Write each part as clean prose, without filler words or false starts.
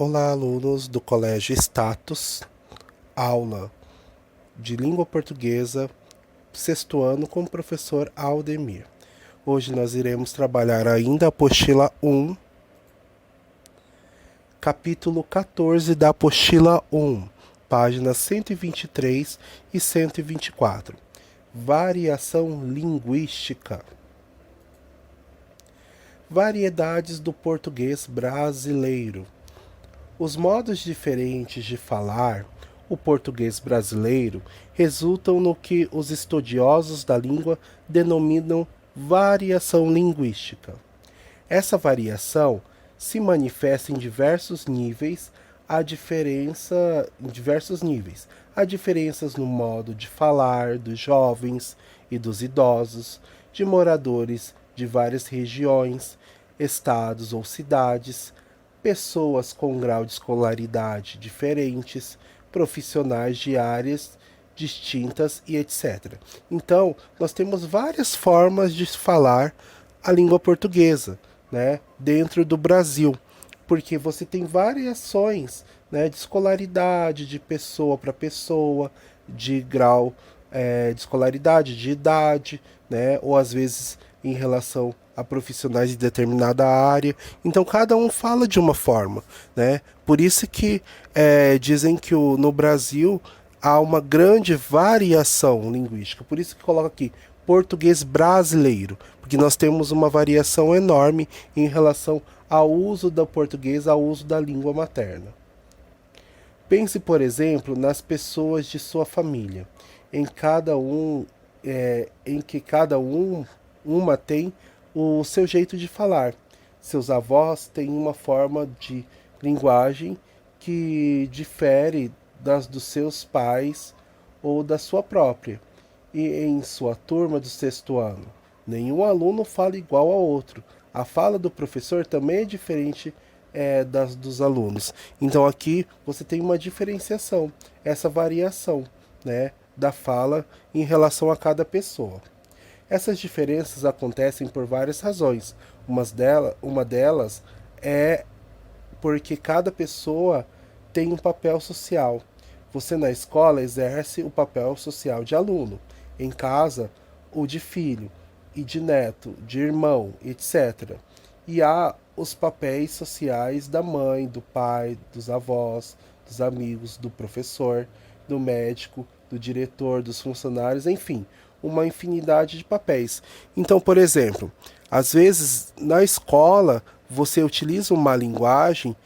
Olá, alunos do Colégio Status, aula de língua portuguesa, sexto ano, com o professor Aldemir. Hoje nós iremos trabalhar ainda a apostila 1, capítulo 14 da apostila 1, páginas 123 e 124. Variação linguística. Variedades do português brasileiro. Os modos diferentes de falar o português brasileiro resultam no que os estudiosos da língua denominam variação linguística. Essa variação se manifesta em diversos níveis, Há diferenças no modo de falar dos jovens e dos idosos, de moradores de várias regiões, estados ou cidades, pessoas com grau de escolaridade diferentes, profissionais de áreas distintas e etc. Então, nós temos várias formas de falar a língua portuguesa, né, dentro do Brasil, porque você tem variações, né, de escolaridade, de pessoa para pessoa, de grau de escolaridade, de idade, né, ou às vezes em relação a profissionais de determinada área. Então cada um fala de uma forma, né? Por isso que dizem que no Brasil há uma grande variação linguística. Por isso que coloca aqui português brasileiro, porque nós temos uma variação enorme em relação ao uso do português, ao uso da língua materna. Pense, por exemplo, nas pessoas de sua família, em que cada uma tem o seu jeito de falar. Seus avós têm uma forma de linguagem que difere das dos seus pais ou da sua própria. E em sua turma do sexto ano, nenhum aluno fala igual ao outro. A fala do professor também é diferente das dos alunos. Então aqui você tem uma diferenciação, essa variação, né, da fala em relação a cada pessoa. Essas diferenças acontecem por várias razões. Uma delas é porque cada pessoa tem um papel social. Você na escola exerce o papel social de aluno, em casa, o de filho, e de neto, de irmão, etc. E há os papéis sociais da mãe, do pai, dos avós, dos amigos, do professor, do médico, do diretor, dos funcionários, enfim, uma infinidade de papéis. Então, por exemplo, às vezes na escola você utiliza uma linguagem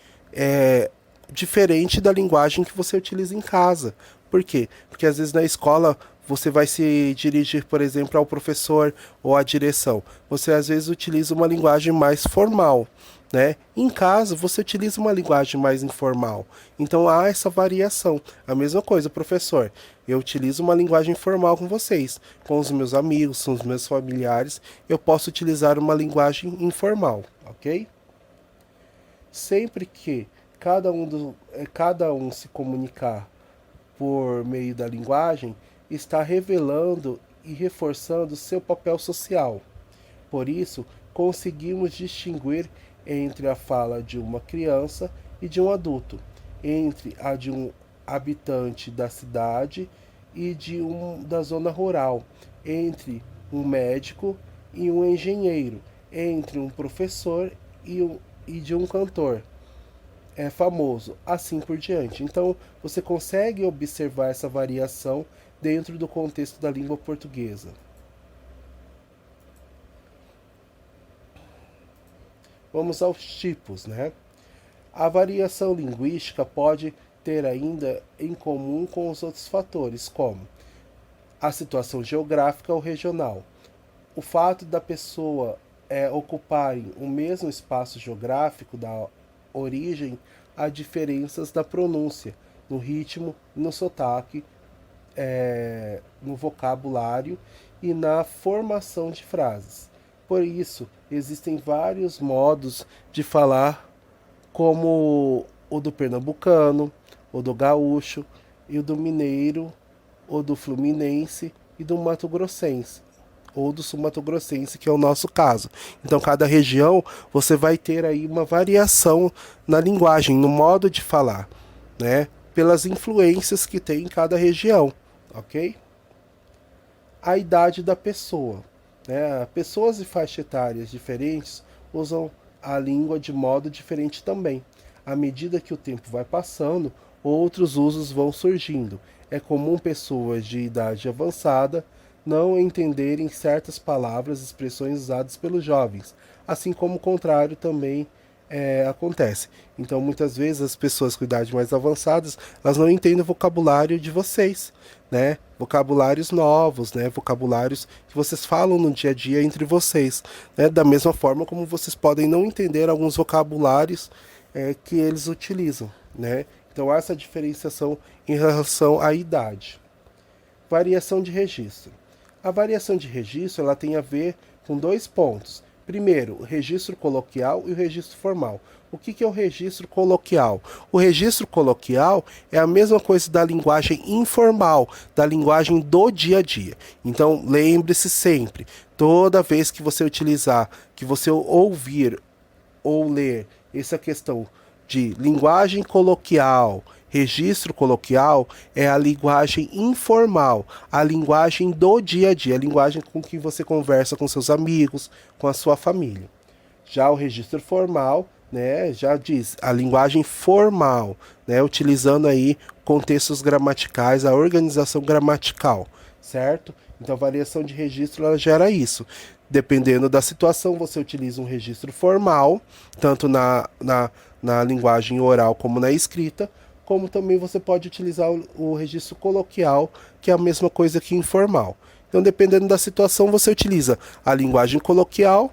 diferente da linguagem que você utiliza em casa. Por quê? Porque às vezes na escola você vai se dirigir, por exemplo, ao professor ou à direção. Você às vezes utiliza uma linguagem mais formal, né? Em casa você utiliza uma linguagem mais informal. Então há essa variação. A mesma coisa, professor. Eu utilizo uma linguagem formal com vocês, com os meus amigos, com os meus familiares. Eu posso utilizar uma linguagem informal, ok? Sempre que cada um se comunicar por meio da linguagem, está revelando e reforçando seu papel social. Por isso, conseguimos distinguir entre a fala de uma criança e de um adulto, entre a de um habitante da cidade e da zona rural, entre um médico e um engenheiro, entre um professor e de um cantor famoso, assim por diante. Então, você consegue observar essa variação dentro do contexto da língua portuguesa. Vamos aos tipos, né? A variação linguística pode ter ainda em comum com os outros fatores, como a situação geográfica ou regional, o fato da pessoa ocuparem o mesmo espaço geográfico da origem a diferenças da pronúncia, no ritmo, no sotaque, no vocabulário e na formação de frases. Por isso, existem vários modos de falar, como o do pernambucano, o do gaúcho, e o do mineiro, o do fluminense e do mato grossense, ou do sul-mato-grossense, que é o nosso caso. Então, cada região você vai ter aí uma variação na linguagem, no modo de falar, né? Pelas influências que tem em cada região, ok? A idade da pessoa, né? Pessoas de faixa etárias diferentes usam a língua de modo diferente também. À medida que o tempo vai passando, outros usos vão surgindo. É comum pessoas de idade avançada não entenderem certas palavras e expressões usadas pelos jovens, assim como o contrário também acontece. Então, muitas vezes, as pessoas com idade mais avançadas, elas não entendem o vocabulário de vocês, né? Vocabulários novos, né? Vocabulários que vocês falam no dia a dia entre vocês, né? Da mesma forma como vocês podem não entender alguns vocabulários que eles utilizam, né? Então, há essa diferenciação em relação à idade. Variação de registro. A variação de registro ela tem a ver com dois pontos. Primeiro, o registro coloquial e o registro formal. O que é o registro coloquial? O registro coloquial é a mesma coisa da linguagem informal, da linguagem do dia a dia. Então, lembre-se sempre, toda vez que você utilizar, que você ouvir ou ler essa questão de linguagem coloquial, registro coloquial, é a linguagem informal, a linguagem do dia a dia, a linguagem com que você conversa com seus amigos, com a sua família. Já o registro formal, né, já diz a linguagem formal, né, utilizando aí contextos gramaticais, a organização gramatical, certo? Então, a variação de registro ela gera isso. Dependendo da situação, você utiliza um registro formal, tanto na linguagem oral como na escrita, como também você pode utilizar o registro coloquial, que é a mesma coisa que informal. Então, dependendo da situação, você utiliza a linguagem coloquial,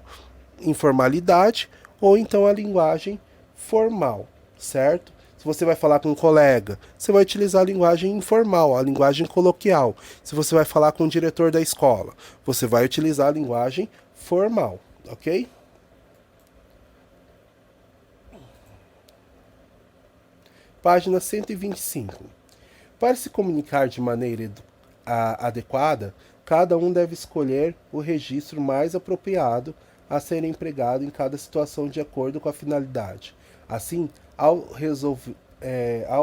informalidade, ou então a linguagem formal, certo? Se você vai falar com um colega, você vai utilizar a linguagem informal, a linguagem coloquial. Se você vai falar com o diretor da escola, você vai utilizar a linguagem formal, ok? Página 125. Para se comunicar de maneira adequada, cada um deve escolher o registro mais apropriado a ser empregado em cada situação de acordo com a finalidade. Assim, ao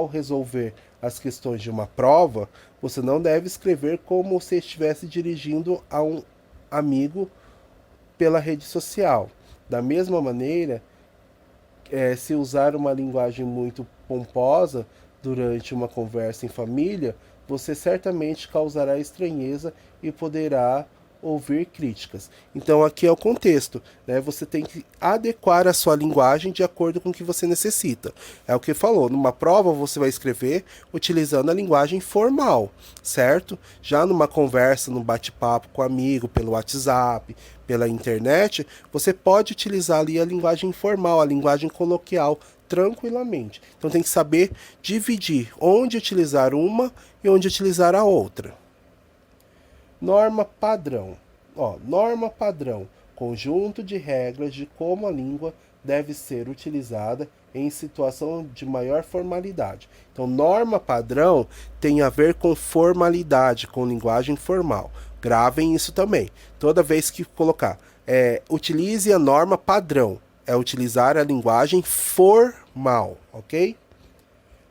resolver as questões de uma prova, você não deve escrever como se estivesse dirigindo a um amigo pela rede social. Da mesma maneira, se usar uma linguagem muito pomposa durante uma conversa em família, você certamente causará estranheza e poderá ouvir críticas. Então aqui é o contexto, né? Você tem que adequar a sua linguagem de acordo com o que você necessita. É o que falou, numa prova você vai escrever utilizando a linguagem formal, certo? Já numa conversa, num bate-papo com amigo, pelo WhatsApp, pela internet, você pode utilizar ali a linguagem informal, a linguagem coloquial, tranquilamente. Então tem que saber dividir onde utilizar uma e onde utilizar a outra. Norma padrão. Norma padrão. Conjunto de regras de como a língua deve ser utilizada em situação de maior formalidade. Então, norma padrão tem a ver com formalidade, com linguagem formal. Gravem isso também. Toda vez que colocar, utilize a norma padrão. É utilizar a linguagem formal, ok?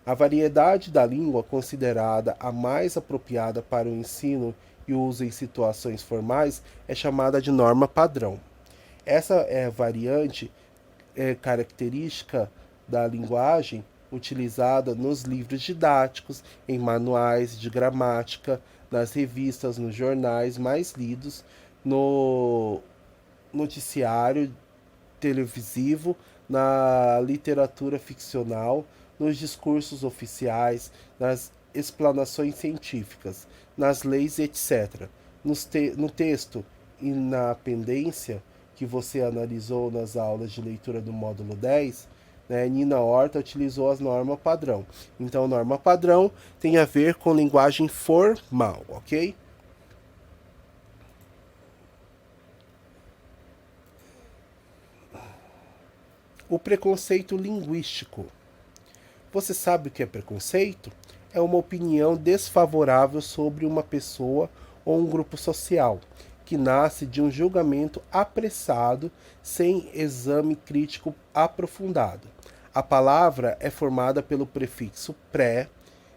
A variedade da língua considerada a mais apropriada para o ensino e o uso em situações formais é chamada de norma padrão. Essa variante característica da linguagem utilizada nos livros didáticos, em manuais de gramática, nas revistas, nos jornais mais lidos, no noticiário televisivo, na literatura ficcional, nos discursos oficiais, nas explanações científicas, nas leis, etc. No texto e na pendência que você analisou nas aulas de leitura do módulo 10, né, Nina Horta utilizou as normas padrão. Então, norma padrão tem a ver com linguagem formal, ok? O preconceito linguístico. Você sabe o que é preconceito? É uma opinião desfavorável sobre uma pessoa ou um grupo social. que nasce de um julgamento apressado, sem exame crítico aprofundado. A palavra é formada pelo prefixo pré,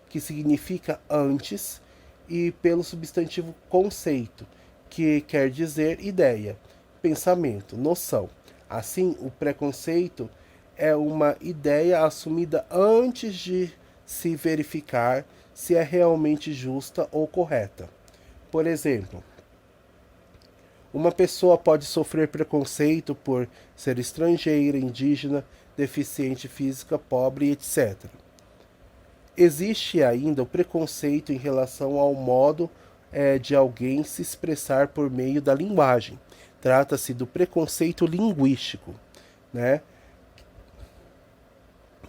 que significa antes, e pelo substantivo conceito, que quer dizer ideia, pensamento, noção. Assim, o preconceito é uma ideia assumida antes de se verificar se é realmente justa ou correta. Por exemplo, uma pessoa pode sofrer preconceito por ser estrangeira, indígena, deficiente física, pobre, etc. Existe ainda o preconceito em relação ao modo de alguém se expressar por meio da linguagem. Trata-se do preconceito linguístico, né?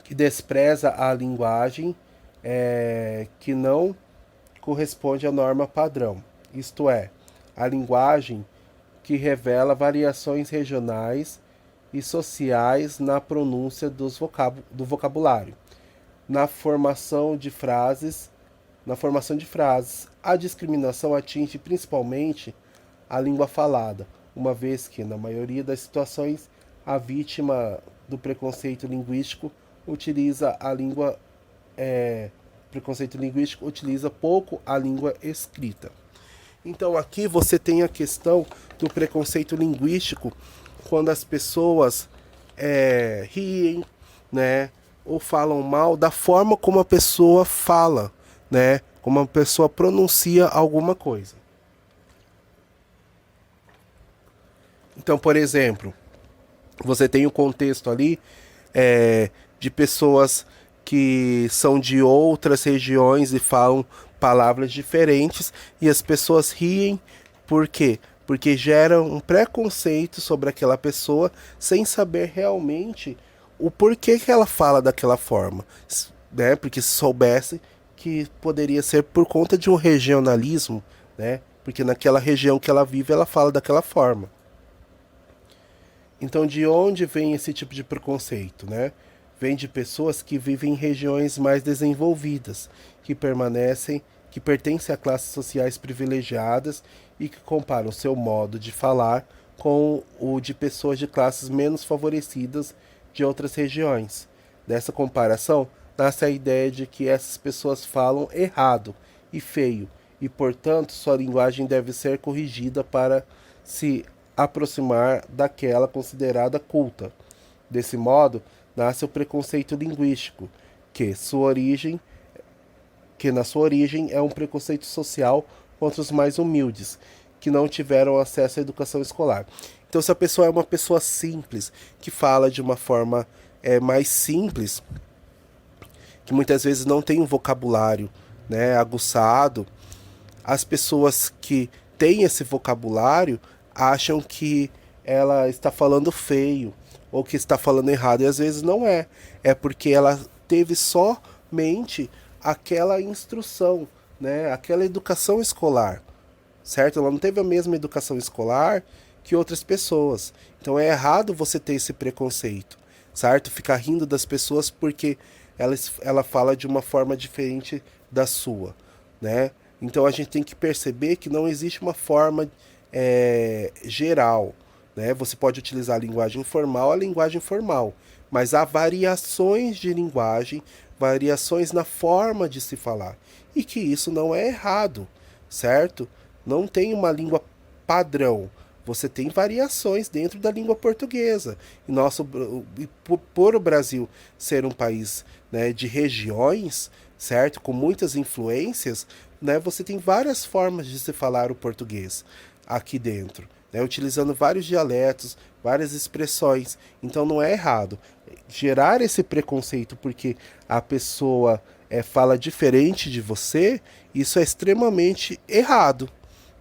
Que despreza a linguagem que não corresponde à norma padrão. Isto é, a linguagem que revela variações regionais e sociais na pronúncia do vocabulário, na formação de frases, a discriminação atinge principalmente a língua falada, uma vez que, na maioria das situações, a vítima do preconceito linguístico utiliza pouco a língua escrita. Então aqui você tem a questão do preconceito linguístico quando as pessoas riem, né, ou falam mal da forma como a pessoa fala, né, como a pessoa pronuncia alguma coisa. Então, por exemplo, você tem o contexto ali de pessoas que são de outras regiões e falam palavras diferentes e as pessoas riem. Por quê? Porque gera um preconceito sobre aquela pessoa sem saber realmente o porquê que ela fala daquela forma, né? Porque se soubesse que poderia ser por conta de um regionalismo, né? Porque naquela região que ela vive ela fala daquela forma. Então, de onde vem esse tipo de preconceito, né? Vem de pessoas que vivem em regiões mais desenvolvidas, que pertencem a classes sociais privilegiadas e que comparam seu modo de falar com o de pessoas de classes menos favorecidas de outras regiões. Dessa comparação, nasce a ideia de que essas pessoas falam errado e feio, e, portanto, sua linguagem deve ser corrigida para se aproximar daquela considerada culta. Desse modo, nasce o preconceito linguístico, que na sua origem é um preconceito social contra os mais humildes, que não tiveram acesso à educação escolar. Então, se a pessoa é uma pessoa simples, que fala de uma forma mais simples, que muitas vezes não tem um vocabulário, né, aguçado, as pessoas que têm esse vocabulário acham que ela está falando feio ou que está falando errado, e às vezes não é. É porque ela teve somente aquela instrução, né, aquela educação escolar, certo? Ela não teve a mesma educação escolar que outras pessoas. Então é errado você ter esse preconceito, certo? Ficar rindo das pessoas porque ela fala de uma forma diferente da sua, né? Então a gente tem que perceber que não existe uma forma geral, né? Você pode utilizar a linguagem formal, mas há variações de linguagem, variações na forma de se falar, e que isso não é errado, certo? Não tem uma língua padrão, você tem variações dentro da língua portuguesa. E por o Brasil ser um país, né, de regiões, certo? Com muitas influências, né, você tem várias formas de se falar o português aqui dentro, né, utilizando vários dialetos, várias expressões. Então não é errado gerar esse preconceito porque a pessoa fala diferente de você. Isso é extremamente errado,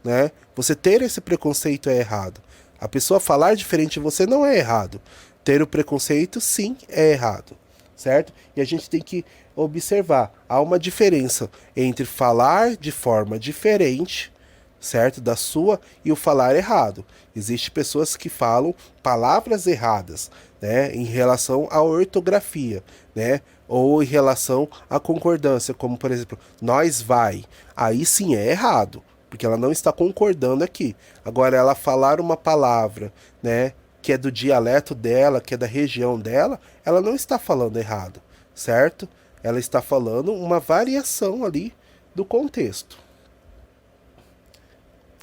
né? Você ter esse preconceito é errado. A pessoa falar diferente de você não é errado. Ter o preconceito, sim, é errado, certo? E a gente tem que observar, há uma diferença entre falar de forma diferente, certo, da sua, e o falar errado. Existem pessoas que falam palavras erradas, né, em relação à ortografia, né, ou em relação à concordância, como por exemplo, nós vai. Aí sim é errado, porque ela não está concordando aqui. Agora, ela falar uma palavra, né, que é do dialeto dela, que é da região dela, ela não está falando errado, certo? Ela está falando uma variação ali do contexto.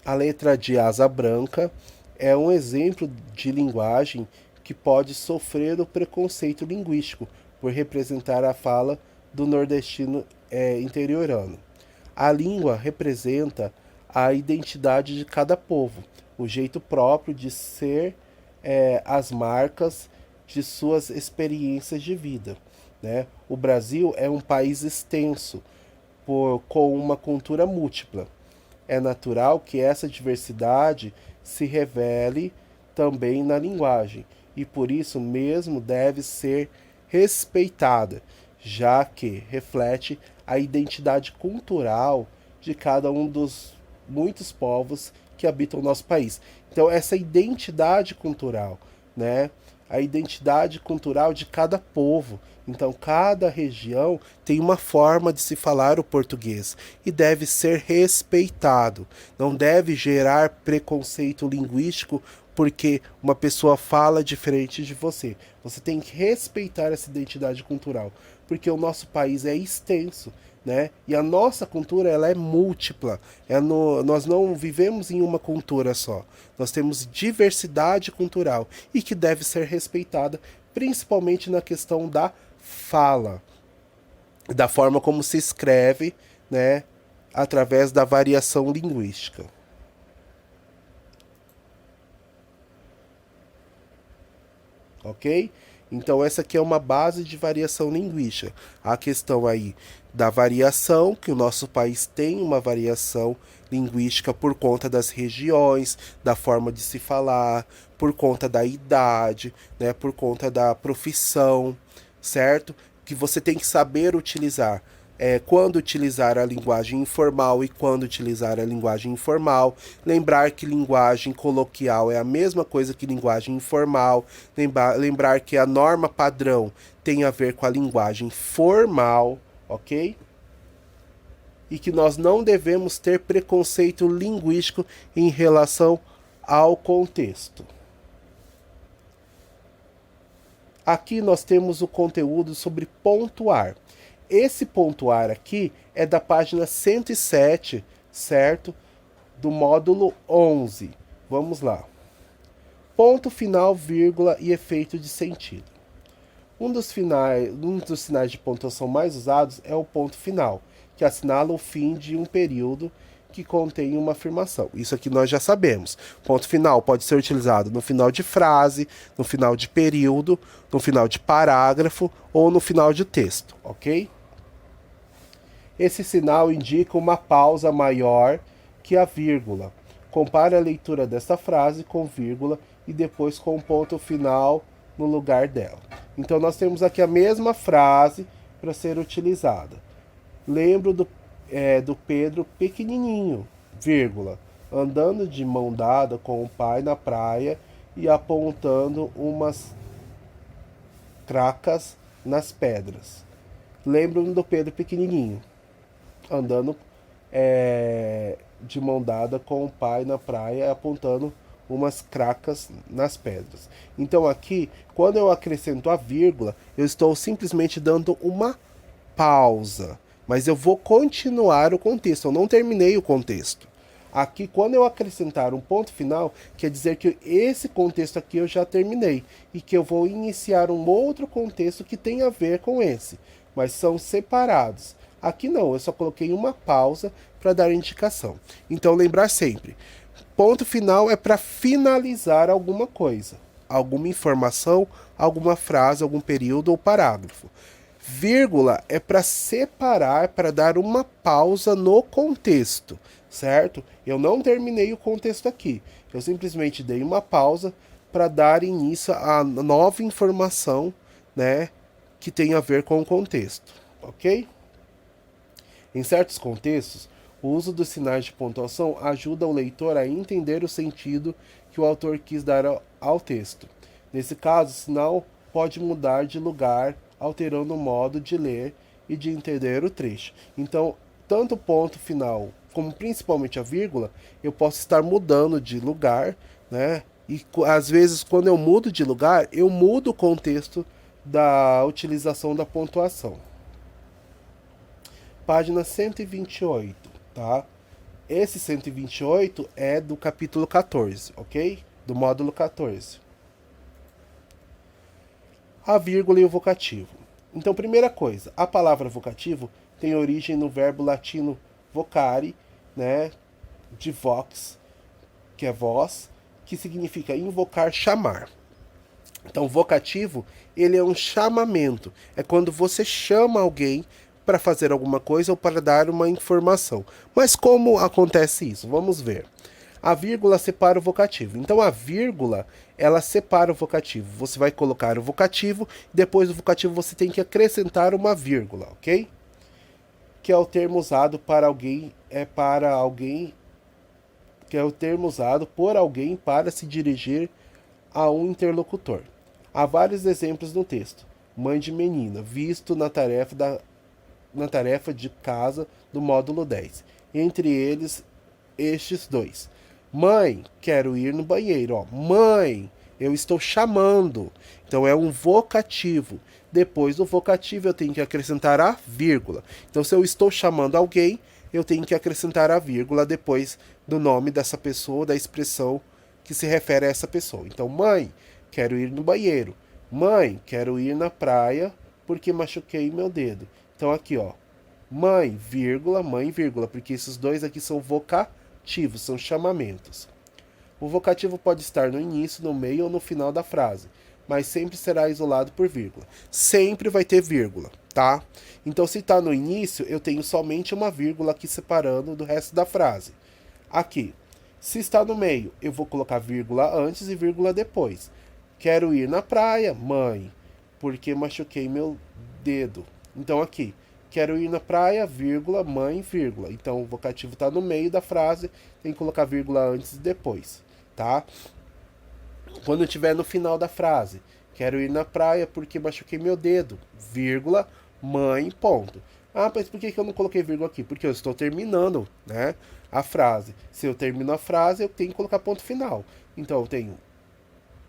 A letra de asa branca é um exemplo de linguagem que pode sofrer o preconceito linguístico por representar a fala do nordestino interiorano. A língua representa a identidade de cada povo, o jeito próprio de ser, as marcas de suas experiências de vida. Né? O Brasil é um país extenso, com uma cultura múltipla. É natural que essa diversidade se revele também na linguagem e por isso mesmo deve ser respeitada, já que reflete a identidade cultural de cada um dos muitos povos que habitam o nosso país. Então essa identidade cultural, né? A identidade cultural de cada povo. Então, cada região tem uma forma de se falar o português e deve ser respeitado. Não deve gerar preconceito linguístico porque uma pessoa fala diferente de você. Você tem que respeitar essa identidade cultural, porque o nosso país é extenso, né? E a nossa cultura ela é múltipla. Nós não vivemos em uma cultura só. Nós temos diversidade cultural e que deve ser respeitada, principalmente na questão da fala, da forma como se escreve, né? Através da variação linguística. Ok? Então essa aqui é uma base de variação linguística. A questão aí da variação, que o nosso país tem uma variação linguística por conta das regiões, da forma de se falar, por conta da idade, né, por conta da profissão, certo? Que você tem que saber utilizar. Quando utilizar a linguagem informal e quando utilizar a linguagem informal. Lembrar que linguagem coloquial é a mesma coisa que linguagem informal. Lembrar que a norma padrão tem a ver com a linguagem formal, ok? E que nós não devemos ter preconceito linguístico em relação ao contexto. Aqui nós temos o conteúdo sobre pontuar. Esse pontuar aqui é da página 107, certo? Do módulo 11. Vamos lá. Ponto final, vírgula e efeito de sentido. Um dos sinais de pontuação mais usados é o ponto final, que assinala o fim de um período que contém uma afirmação. Isso aqui nós já sabemos. Ponto final pode ser utilizado no final de frase, no final de período, no final de parágrafo ou no final de texto, ok? Esse sinal indica uma pausa maior que a vírgula. Compare a leitura desta frase com vírgula e depois com o ponto final no lugar dela. Então nós temos aqui a mesma frase para ser utilizada. Lembro do Pedro pequenininho, vírgula, andando de mão dada com o pai na praia e apontando umas cracas nas pedras. Lembro-me do Pedro pequenininho, andando de mão dada com o pai na praia, apontando umas cracas nas pedras. Então aqui, quando eu acrescento a vírgula, eu estou simplesmente dando uma pausa, mas eu vou continuar o contexto, eu não terminei o contexto. Aqui, quando eu acrescentar um ponto final, quer dizer que esse contexto aqui eu já terminei e que eu vou iniciar um outro contexto que tem a ver com esse, mas são separados. Aqui não, eu só coloquei uma pausa para dar indicação. Então, lembrar sempre, ponto final é para finalizar alguma coisa, alguma informação, alguma frase, algum período ou parágrafo. Vírgula é para separar, para dar uma pausa no contexto, certo? Eu não terminei o contexto aqui, eu simplesmente dei uma pausa para dar início a nova informação, né, que tem a ver com o contexto, ok? Em certos contextos, o uso dos sinais de pontuação ajuda o leitor a entender o sentido que o autor quis dar ao texto. Nesse caso, o sinal pode mudar de lugar, alterando o modo de ler e de entender o trecho. Então, tanto o ponto final como principalmente a vírgula, eu posso estar mudando de lugar, né? E às vezes, quando eu mudo de lugar, eu mudo o contexto da utilização da pontuação. Página 128, tá? Esse 128 é do capítulo 14, ok? Do módulo 14. A vírgula e o vocativo. Então, primeira coisa, a palavra vocativo tem origem no verbo latino vocare, né? De vox, que é voz, que significa invocar, chamar. Então, vocativo, ele é um chamamento. É quando você chama alguém para fazer alguma coisa ou para dar uma informação. Mas como acontece isso? Vamos ver. A vírgula separa o vocativo. Então, a vírgula, ela separa o vocativo. Você vai colocar o vocativo, depois do vocativo você tem que acrescentar uma vírgula, ok? Que é o termo usado para alguém, que é o termo usado por alguém para se dirigir a um interlocutor. Há vários exemplos no texto. Mãe de menina, visto na tarefa de casa do módulo 10. Entre eles, estes dois. Mãe, quero ir no banheiro. Ó, mãe, eu estou chamando. Então é um vocativo. Depois do vocativo eu tenho que acrescentar a vírgula. Então se eu estou chamando alguém, eu tenho que acrescentar a vírgula depois do nome dessa pessoa, da expressão que se refere a essa pessoa. Então, mãe, quero ir no banheiro. Mãe, quero ir na praia porque machuquei meu dedo. Então aqui, ó, mãe, vírgula, porque esses dois aqui são vocativos, são chamamentos. O vocativo pode estar no início, no meio ou no final da frase, mas sempre será isolado por vírgula. Sempre vai ter vírgula, tá? Então, se está no início, eu tenho somente uma vírgula aqui separando do resto da frase. Aqui. Se está no meio, eu vou colocar vírgula antes e vírgula depois. Quero ir na praia, mãe, porque machuquei meu dedo. Então, aqui. Quero ir na praia, vírgula, mãe, vírgula. Então, o vocativo está no meio da frase, tem que colocar vírgula antes e depois, tá? Quando estiver no final da frase, quero ir na praia porque machuquei meu dedo, vírgula, mãe, ponto. Ah, mas por que eu não coloquei vírgula aqui? Porque eu estou terminando, né, a frase. Se eu termino a frase, eu tenho que colocar ponto final. Então, eu tenho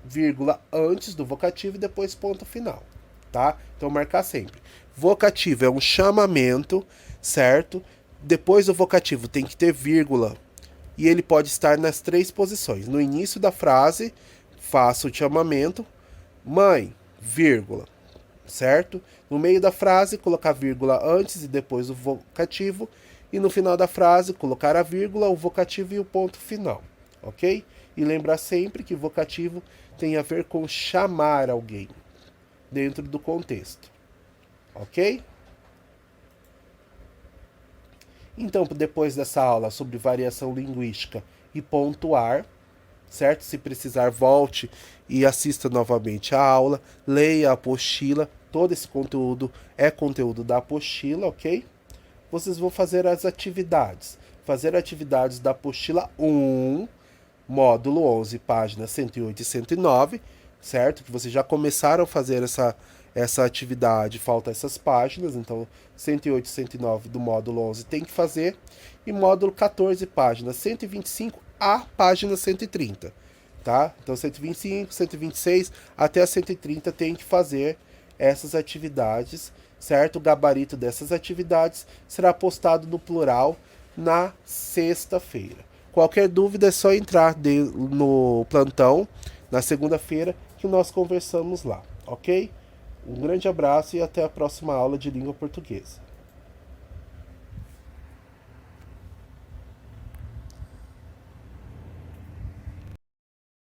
vírgula antes do vocativo e depois ponto final, tá? Então, marcar sempre. Vocativo é um chamamento, certo? Depois do vocativo tem que ter vírgula. E ele pode estar nas três posições. No início da frase, faço o chamamento, mãe, vírgula, certo? No meio da frase, colocar vírgula antes e depois o vocativo. E no final da frase, colocar a vírgula, o vocativo e o ponto final, ok? E lembrar sempre que vocativo tem a ver com chamar alguém dentro do contexto, ok? Então, depois dessa aula sobre variação linguística e pontuar, certo? Se precisar, volte e assista novamente a aula, leia a apostila, todo esse conteúdo é conteúdo da apostila, ok? Vocês vão fazer as atividades. Fazer atividades da apostila 1, módulo 11, páginas 108 e 109, certo? Que vocês já começaram a fazer essa atividade, falta essas páginas, então 108 e 109 do módulo 11 tem que fazer. E módulo 14, páginas 125 a página 130, tá? Então 125, 126 até a 130 tem que fazer essas atividades, certo? O gabarito dessas atividades será postado no plural na sexta-feira. Qualquer dúvida é só entrar no plantão na segunda-feira que nós conversamos lá, ok? Um grande abraço e até a próxima aula de língua portuguesa.